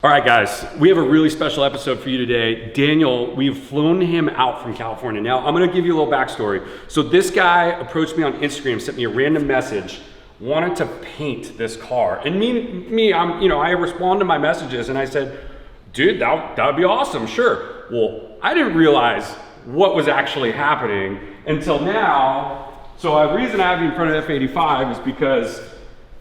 All right, guys, we have a really special episode for you today. Daniel, we've flown him out from California. Now, I'm gonna give you a little backstory. So this guy approached me on Instagram, sent me a random message, wanted to paint this car. And I respond to my messages and I said, dude, that would be awesome, sure. Well, I didn't realize what was actually happening until now. So the reason I have you in front of F85 is because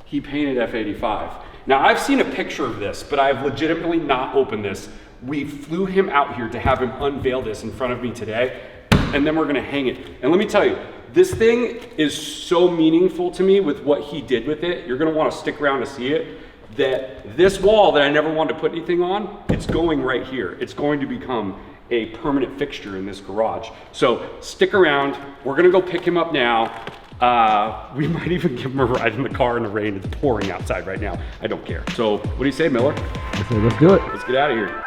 he painted F85. Now, I've seen a picture of this, but I've legitimately not opened this. We flew him out here to have him unveil this in front of me today, and then we're gonna hang it. And let me tell you, this thing is so meaningful to me with what he did with it. You're gonna wanna stick around to see it. That this wall that I never wanted to put anything on, it's going right here. It's going to become a permanent fixture in this garage. So stick around, we're gonna go pick him up now. We might even give him a ride in the car in the rain. It's pouring outside right now. I don't care. So what do you say, Miller? I say let's do it. Let's get out of here.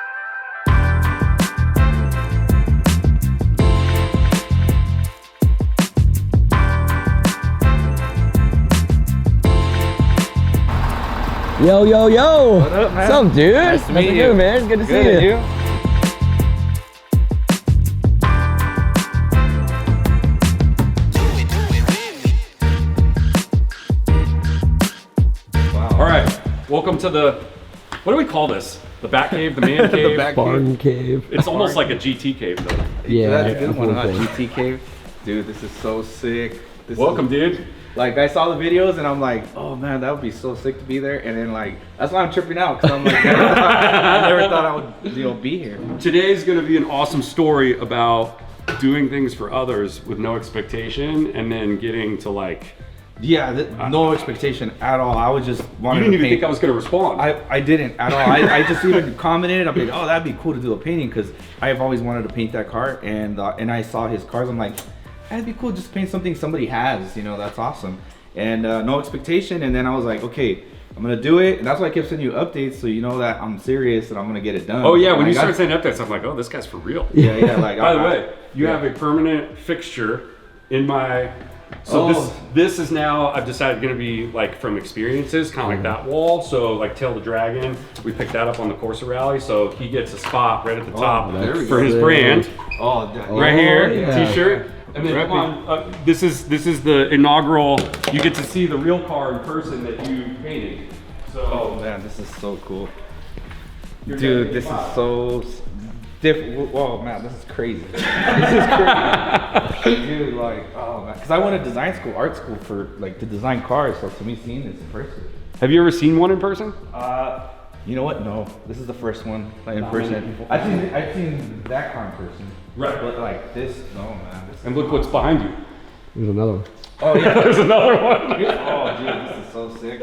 Yo, yo, yo. What up, man? What's up, dude? Nice to meet you, man. It's good to see you. All right, welcome to the, what do we call this? The Bat Cave, the Man Cave? Bat Barn cave. It's almost like a GT cave though. Yeah, that's a good one, huh? definitely. GT Cave. Dude, this is so sick. Welcome, dude. Like, I saw the videos and I'm like, oh man, that would be so sick to be there. And then like, that's why I'm tripping out, because I'm like, I never thought I would, be here. Today's gonna be an awesome story about doing things for others with no expectation and then getting to like, Yeah, no expectation at all. I was just you wanting didn't to even paint. think I was gonna respond. I didn't at all. I just even commented. I'm like, oh, that'd be cool to do a painting, because I've always wanted to paint that car, and I saw his cars. I'm like, that'd be cool, just to paint something somebody has. That's awesome. And no expectation. And then I was like, okay, I'm gonna do it. And that's why I kept sending you updates, so you know that I'm serious and I'm gonna get it done. Oh yeah, when And you I started saying updates, I'm like, oh, this guy's for real. Yeah, like. By the way, you have a permanent fixture in my. So this is now, I've decided, going to be like from experiences, kind of like that wall. So like Tail the Dragon, we picked that up on the Corsa Rally. So he gets a spot right at the top for his brand. Right here, yeah. T-shirt. And then come on, this is the inaugural. You get to see the real car in person that you painted. So. Oh man, this is so cool. Dude, this is so different. Whoa, man, this is crazy. This is crazy. Dude, like, oh man, because I went to design school, art school for like to design cars. So to me, seeing this in person. Have you ever seen one in person? You know what? No, this is the first one like, in person. I've seen that car in person. Right. But like this, no man. And look what's behind you. There's another one. Oh yeah. There's another one. Oh dude, this is so sick.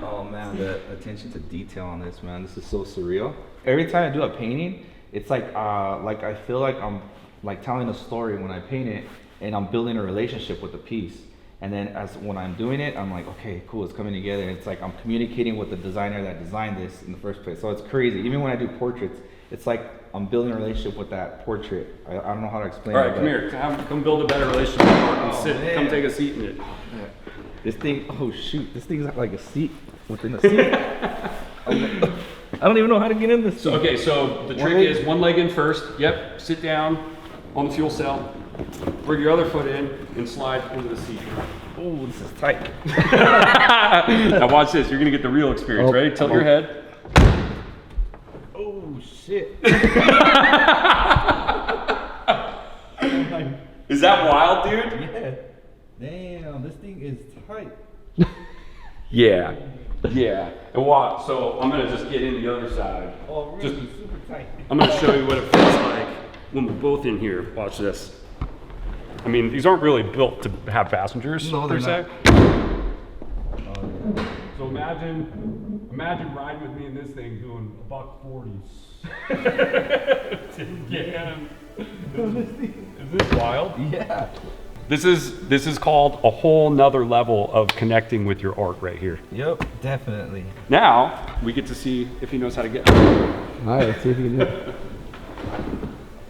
Oh man, the attention to detail on this, man. This is so surreal. Every time I do a painting, it's like I feel like I'm like telling a story when I paint it, and I'm building a relationship with the piece. And then when I'm doing it, I'm like, okay, cool, it's coming together. And it's like I'm communicating with the designer that designed this in the first place. So it's crazy. Even when I do portraits, it's like I'm building a relationship with that portrait. I don't know how to explain it. All right, come here. Come build a better relationship with Mark. Come sit. Man. Come take a seat in it. This thing, oh shoot, this thing's like a seat within a seat. I don't even know how to get in this. So, okay, so the trick is one leg in first. Yep, sit down on the fuel cell. Bring your other foot in and slide into the seat. Oh, this is tight. Now watch this. You're gonna get the real experience. Ready? Tilt your head. Oh shit. Is that wild, dude? Yeah. Damn, this thing is tight. Yeah. Yeah. And watch. So I'm gonna just get in the other side. Oh, really? Just, super tight. I'm gonna show you what it feels like when we're both in here. Watch this. I mean, these aren't really built to have passengers, per se. So imagine riding with me in this thing doing $140. Again. Is this wild? Yeah. This is called a whole nother level of connecting with your art right here. Yep, definitely. Now we get to see if he knows how to get. All right, let's see if you can do it.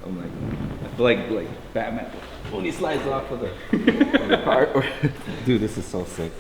Oh my god. I feel like Batman when he slides off of the car. Dude, this is so sick.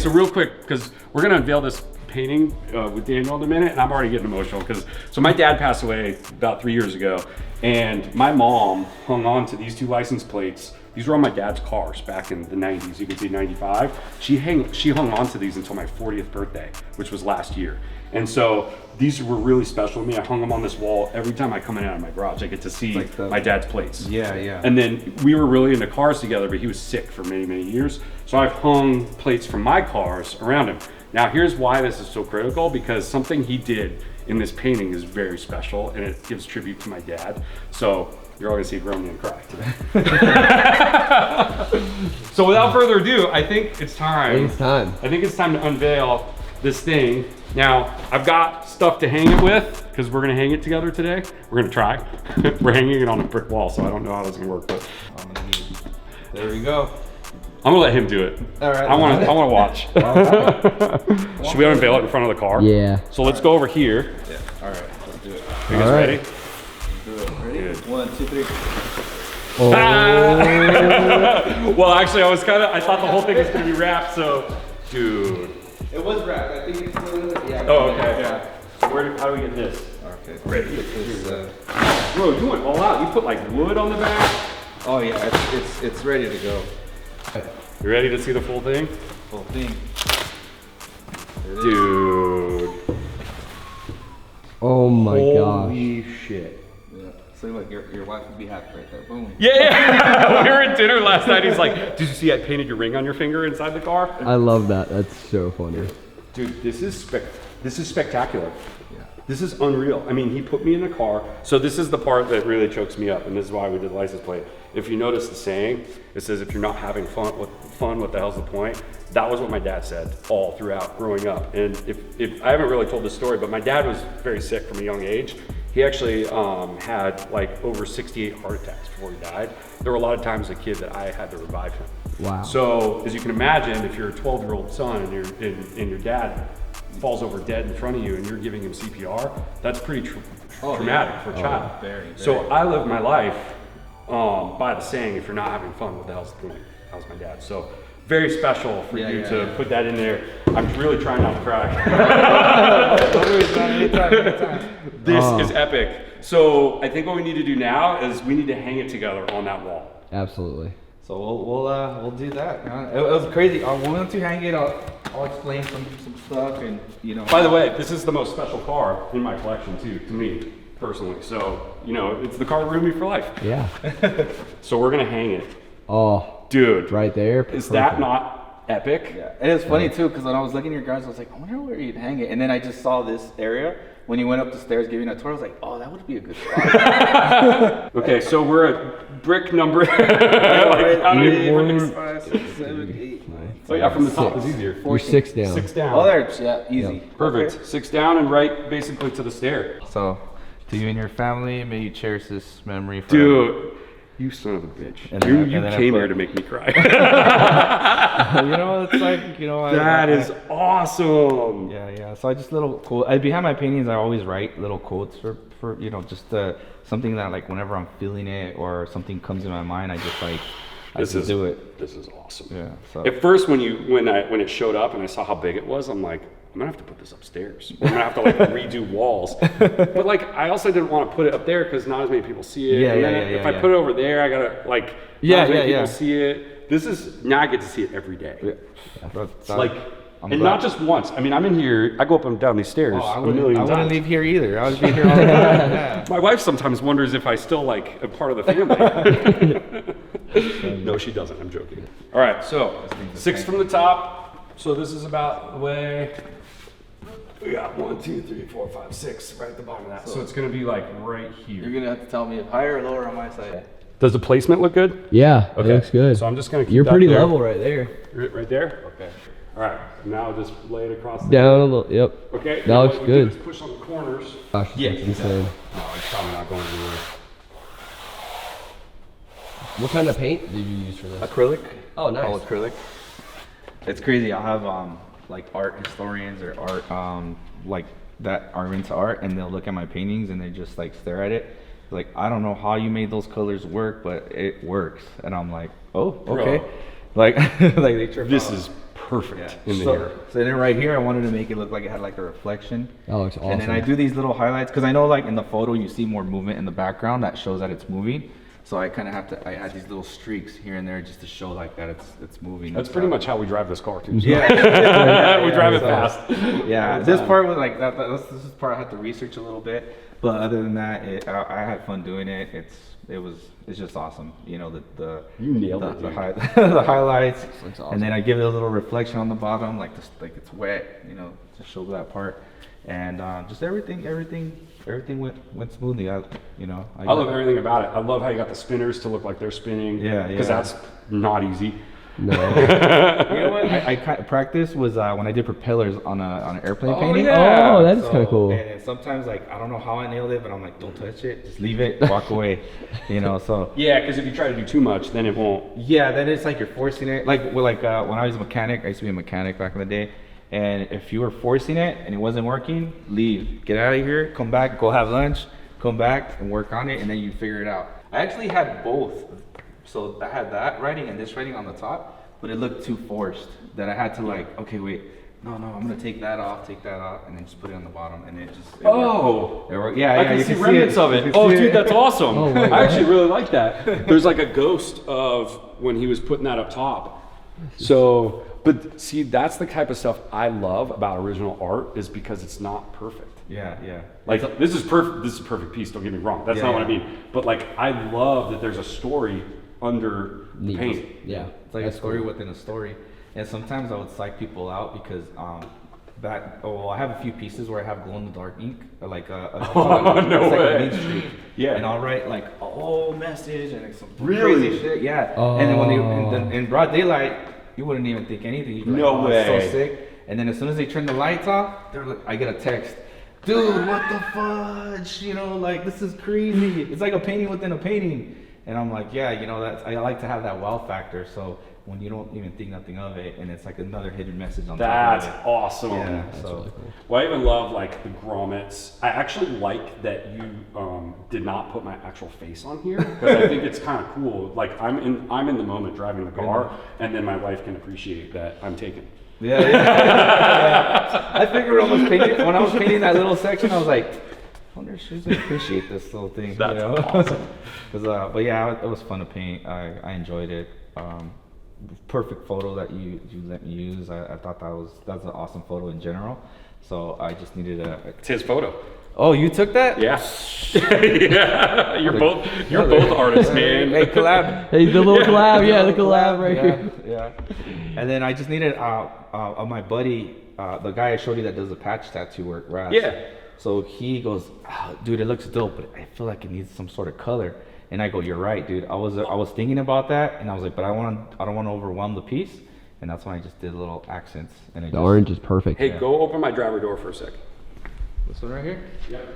so real quick, because we're gonna unveil this painting with Daniel in a minute, and I'm already getting emotional because so my dad passed away about 3 years ago, and my mom hung on to these 2 license plates. These were on my dad's cars back in the 90s. You can see 95. She hung on to these until my 40th birthday, which was last year. And so these were really special to me. I hung them on this wall. Every time I come in and out of my garage, I get to see like my dad's plates. Yeah, yeah. And then we were really into cars together, but he was sick for many, many years. So I've hung plates from my cars around him. Now here's why this is so critical, because something he did in this painting is very special, and it gives tribute to my dad. So you're all gonna see a grown man cry today. So without further ado, I think it's time. I think it's time to unveil this thing. Now, I've got stuff to hang it with, because we're gonna hang it together today. We're gonna try. We're hanging it on a brick wall, so I don't know how this is gonna work, but There we go. I'm gonna let him do it. All right. I wanna watch. Should we unveil it in front of the car? Yeah. So let's go over here. Yeah. All right. Let's do it. Are you guys ready? Do it. Ready? Good. 1, 2, 3. Oh. Well, actually, I thought the whole thing was gonna be wrapped, so, dude. It was wrapped. I think it's still in it. Yeah. Oh, okay, yeah. So how do we get this? Okay. Ready. This, Bro, you went all out. You put like wood on the back. oh yeah, it's ready to go. You ready to see the full thing? Full thing. Dude. Oh my gosh. Holy shit. Yeah. So like your wife would be happy right there. Boom. Yeah. We were at dinner last night. He's like, did you see I painted your ring on your finger inside the car? I love that. That's so funny. Dude, this is spectacular. Yeah. This is unreal. I mean, he put me in a car. So this is the part that really chokes me up, and this is why we did the license plate. If you notice the saying, it says, if you're not having fun, what the hell's the point? That was what my dad said all throughout growing up. And if I haven't really told this story, but my dad was very sick from a young age. He actually had like over 68 heart attacks before he died. There were a lot of times as a kid that I had to revive him. Wow. So as you can imagine, if you're a 12-year-old son and your dad falls over dead in front of you and you're giving him CPR, that's pretty traumatic for a child. Very. So I live my life by the saying, if you're not having fun, what the hell's the point? That was my dad. So very special for you to put that in there. I'm really trying not to cry. This is epic. So I think what we need to do now is we need to hang it together on that wall. Absolutely. So we'll do that, man. It was crazy. When we went to hang it, I'll explain some stuff, and you know. By the way, this is the most special car in my collection too, to me personally. So you know, it's the car that ruined me for life. Yeah. So we're gonna hang it. Oh, Dude, right there. Is that not epic? Yeah, it is funny too, because when I was looking at your guys, I was like, I wonder where you'd hang it, and then I just saw this area. When you went up the stairs giving a tour, I was like, oh, that would be a good spot. Okay, so we're at brick number. So yeah, from the top is easier. You're 6 down. 6 down. Oh, there, yeah, easy. Yep. Perfect. Okay. 6 down and right basically to the stair. So, to you and your family, may you cherish this memory forever. Dude, you son of a bitch. And You then I came put- here to make me cry. You know, it's like, you know, That is awesome. Yeah. So I just little quote. Behind my paintings, I always write little quotes for you know, just something that like whenever I'm feeling it or something comes in my mind, I just like do it. This is awesome. Yeah. So At first, when it showed up and I saw how big it was, I'm like, I'm gonna have to put this upstairs. I'm gonna have to like redo walls. But like, I also didn't want to put it up there because not as many people see it. Yeah, And yeah, then yeah, If yeah, I put it over there, I gotta like, Yeah, not as many yeah, people yeah. see it. This is now I get to see it every day. yeah. But, It's like, I'm and glad. not just once. I mean, I'm in here. I go up and down these stairs I a million wouldn't times. leave here either. I would be here all the time. Yeah. My wife sometimes wonders if I still like a part of the family. No, she doesn't. I'm joking. All right, so 6 from the top. So this is about the way. We got 1, 2, 3, 4, 5, 6 right at the bottom of that. So it's gonna be like right You're here. gonna have to tell me if higher or lower on my side. Does the placement look good? Yeah, it looks good. So I'm just gonna keep You're that pretty there. level right there. Right there? Okay. All right, now just lay it across the Down a little. Yep. Okay. That now looks what we do good. is push on the corners. Gosh, Yeah, that's insane. No, it's probably not going anywhere. What kind of paint did you use for this? Acrylic. Oh, nice. All acrylic. It's crazy. I have like art historians or art like that are into art, and they'll look at my paintings and they just like stare at it. Like, I don't know how you made those colors work, but it works. And I'm like, oh, okay. Bro. Like, like they trip This out. is perfect in the so, air. So then right here, I wanted to make it look like it had like a reflection. That looks awesome. And then I do these little highlights because I know like in the photo you see more movement in the background that shows that it's moving. So I kind of have to. I add these little streaks here and there just to show like that it's moving. That's pretty much how we drive this car too. So. Yeah, we drive it so, fast. Yeah, this part was like that. This is part I had to research a little bit, but other than that, I had fun doing it. It's just awesome. You know the You nailed it, the, dude. the highlights, Looks awesome. and then I give it a little reflection on the bottom, like it's wet. You know, to show that part, and just everything went smoothly. I love everything about it. I love how you got the spinners to look like they're spinning. Yeah. Because that's not easy. No. You know what? I kind of practiced was when I did propellers on an airplane painting. yeah. Oh, that is kind of cool. And sometimes like I don't know how I nailed it, but I'm like, don't touch it, just leave it, walk away. You know, so Yeah, because if you try to do too much, then it won't. yeah, then it's like you're forcing it. Like when I was a mechanic, I used to be a mechanic back in the day. And if you were forcing it and it wasn't working, leave, get out of here, come back, go have lunch, come back and work on it, and then you figure it out. I actually had both. So I had that writing and this writing on the top, but it looked too forced that I had to like, okay, wait, no, I'm gonna take that off, and then just put it on the bottom, and it just. Oh! It worked. Yeah, I can you see see remnants of You it. can Oh, see dude, it. that's awesome. Oh my I actually really like that. There's like a ghost of when he was putting that up top. So, but see, that's the type of stuff I love about original art is because it's not perfect. Yeah. Like this is perfect. This is a perfect piece. Don't get me wrong. That's Yeah, not what I yeah. mean. But like, I love that there's a story under the Neat. paint. Yeah. It's like a story within a story. And sometimes I would psych people out because I have a few pieces where I have glow in the dark ink, or like No it's like way. a mean streak. Yeah. And I'll write like a whole message and like some Really? crazy shit. Yeah. Oh. And then when in broad daylight, you wouldn't even think anything. You'd be like, No oh, it's way. so sick. And then as soon as they turn the lights off, they're like, I get a text. Dude, what the fudge? You know, like this is crazy. It's like a painting within a painting. And I'm like, yeah, you know, I like to have that wow factor. So when you don't even think nothing of it, and it's like another hidden message on That's top of it. awesome. Yeah, That's so really cool. Well, I even love like the grommets. I actually like that you did not put my actual face on here because I think it's kind of cool. Like I'm in the moment driving the car, and then my wife can appreciate that I'm taken. yeah. I figured when I was painting that little section, I was like, I wonder if she's gonna appreciate this little thing. That's you know? awesome. But yeah, it was fun to paint. I enjoyed it. Perfect photo that you let me use. I thought that's an awesome photo in general. So I just needed It's his photo. Oh, you took that? Yeah. Yeah. You're both artists, man. Hey, collab. Hey, the little collab, yeah, the collab right here. Yeah. And then I just needed my buddy, the guy I showed you that does the patch tattoo work, Raz. Yeah. So he goes, oh, dude, it looks dope, but I feel like it needs some sort of color. And I go, you're right, dude. I was thinking about that, and I was like, but I don't want to overwhelm the piece, and that's why I just did little accents. And The orange is perfect. Hey, go open my driver door for a sec. This one right here. Yep.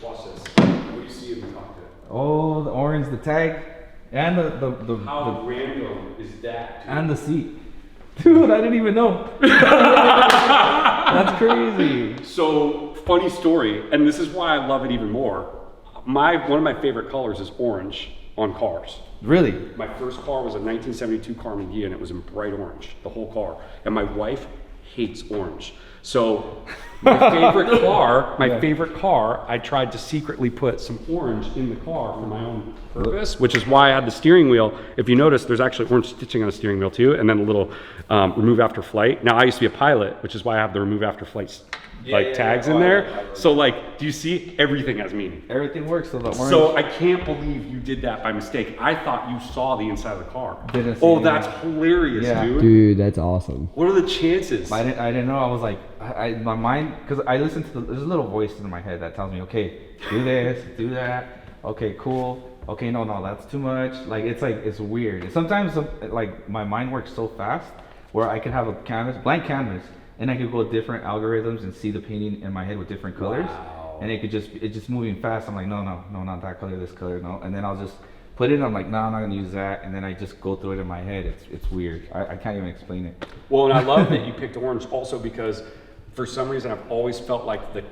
Watch this. What do you see in the cockpit? Oh, the orange, the tag, and How random is that? Dude? and the seat. Dude, I didn't even know. That's crazy. So funny story, and this is why I love it even more. One of my favorite colors is orange on cars. Really? My first car was a 1972 Carmen Ghia, and it was in bright orange, the whole car. And my wife hates orange. So my favorite car, I tried to secretly put some orange in the car for my own purpose, which is why I had the steering wheel. If you notice, there's actually orange stitching on the steering wheel too, and then a little remove after flight. Now I used to be a pilot, which is why I have the remove after flight tags in there. So like, do you see? Everything has meaning. Everything works. So the orange. So I can't believe you did that by mistake. I thought you saw the inside of the car. Didn't see Oh, it. that's hilarious, Yeah. dude. Dude, that's awesome. What are the chances? I didn't know. I was like, my mind, because I listen to there's a little voice in my head that tells me, okay, do this, do that. Okay, cool. Okay, no, that's too much. It's weird. And sometimes like my mind works so fast where I can have a blank canvas, and I could go different algorithms and see the painting in my head with different colors. Wow. And it's just moving fast. I'm like, no, not that color, this color, no. And then I'll just put it in, I'm like, no, I'm not gonna use that. And then I just go through it in my head. It's weird. I can't even explain it. Well, and I love that you picked orange also because for some reason I've always felt like the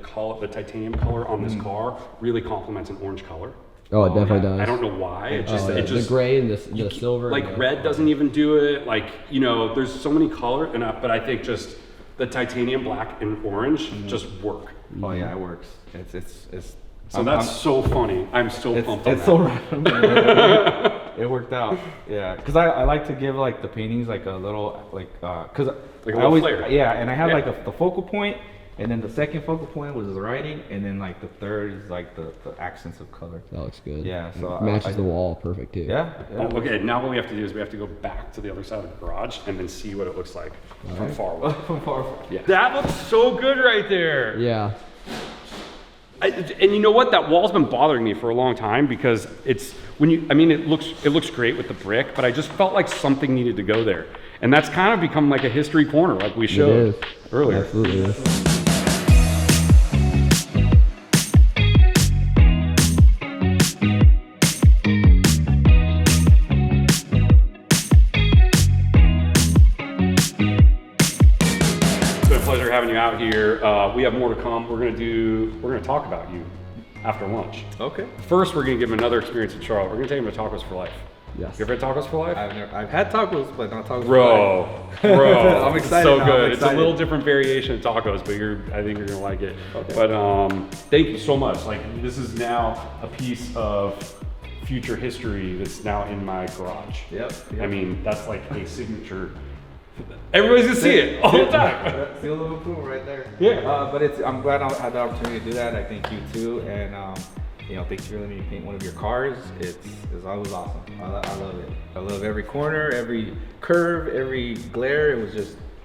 titanium color on this car really complements an orange color. Oh, it definitely does. I don't know why. It just, Oh, yeah. it just the gray and the silver. like yeah. red doesn't even do it. Like, you know, there's so many colors, but I think just the titanium black and orange just work. Oh yeah, it works. It's. So that's so funny. I'm so pumped on It's that. so random. It worked out. Yeah, because I like to give like the paintings like a little like because Like a little flair. Yeah, and I have Yeah. like the focal point, and then the second focal point was the writing, and then like the third is like the accents of color. That looks good. Yeah, so Matches the wall perfect too. Yeah. Oh, okay, now what we have to do is we have to go back to the other side of the garage and then see what it looks like from far away. From far. Yeah. That looks so good right there. Yeah. And you know what? That wall's been bothering me for a long time because it's when you. I mean, it looks great with the brick, but I just felt like something needed to go there, and that's kind of become like a history corner, like we showed It is. earlier. Absolutely is. It's been a pleasure having you out here. We have more to come. We're gonna talk about you after lunch. Okay. First, we're gonna give him another experience in Charlotte. We're gonna take him to Tacos for Life. Yes. You ever had Tacos for Life? I've had tacos, but not tacos. Bro, I'm it's excited so now, good. I'm It's a excited. little different variation of tacos, but I think you're gonna like it. Okay. But thank you so much. Like, this is now a piece of future history that's now in my garage. Yep. I mean, that's like a signature. Everybody's gonna see it all the time. Seal of approval right there. Yeah. But I'm glad I had the opportunity to do that. I thank you too, and thanks for letting me paint one of your cars. It's always awesome. I love it. I love every corner, every curve, every glare. It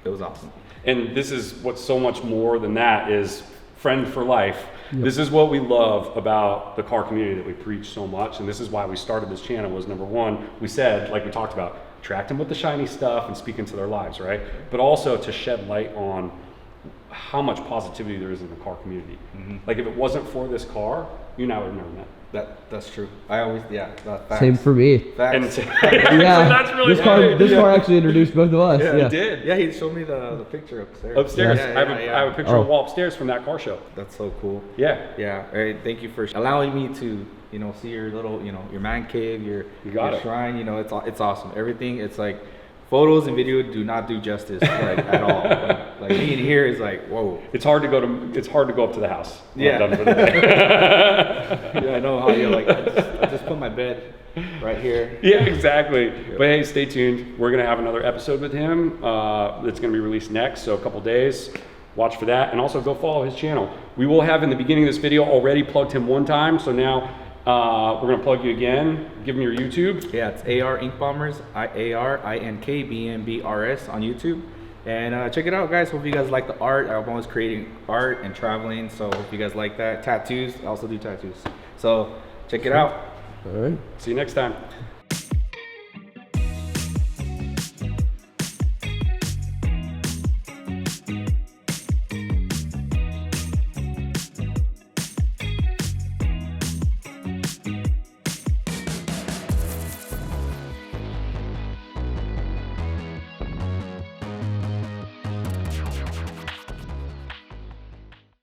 was awesome. And this is what's so much more than that is friend for life. Yep. This is what we love about the car community that we preach so much, and this is why we started this channel. Was number one, we said, like we talked about, attract them with the shiny stuff and speak into their lives, right? But also to shed light on how much positivity there is in the car community. Mm-hmm. Like, if it wasn't for this car, you and I would have never met. That's true. I always facts. Same for me. Facts. Yeah. That's really this car actually introduced both of us. Yeah, Yeah. It did. Yeah, he showed me the picture upstairs. Upstairs. Yeah, I have a picture on the wall upstairs from that car show. That's so cool. Yeah. Yeah. All right. Thank you for allowing me to, see your little, your man cave, your shrine. It's awesome. Everything. It's like photos and video do not do justice like at all. Like being here is like, whoa. It's hard to go up to the house. when Yeah. I'm done for the day. Yeah, I know how you're like. I just put my bed right here. Yeah, exactly. But hey, stay tuned. We're gonna have another episode with him that's gonna be released next, so a couple days. Watch for that, and also go follow his channel. We will have in the beginning of this video already plugged him one time, so now we're gonna plug you again. Give him your YouTube. Yeah, it's AR Ink Bombers, ARINKBMBRS on YouTube. And check it out, guys. Hope you guys like the art. I'm always creating art and traveling, so hope you guys like that. Tattoos, I also do tattoos. So check it out. All right. See you next time.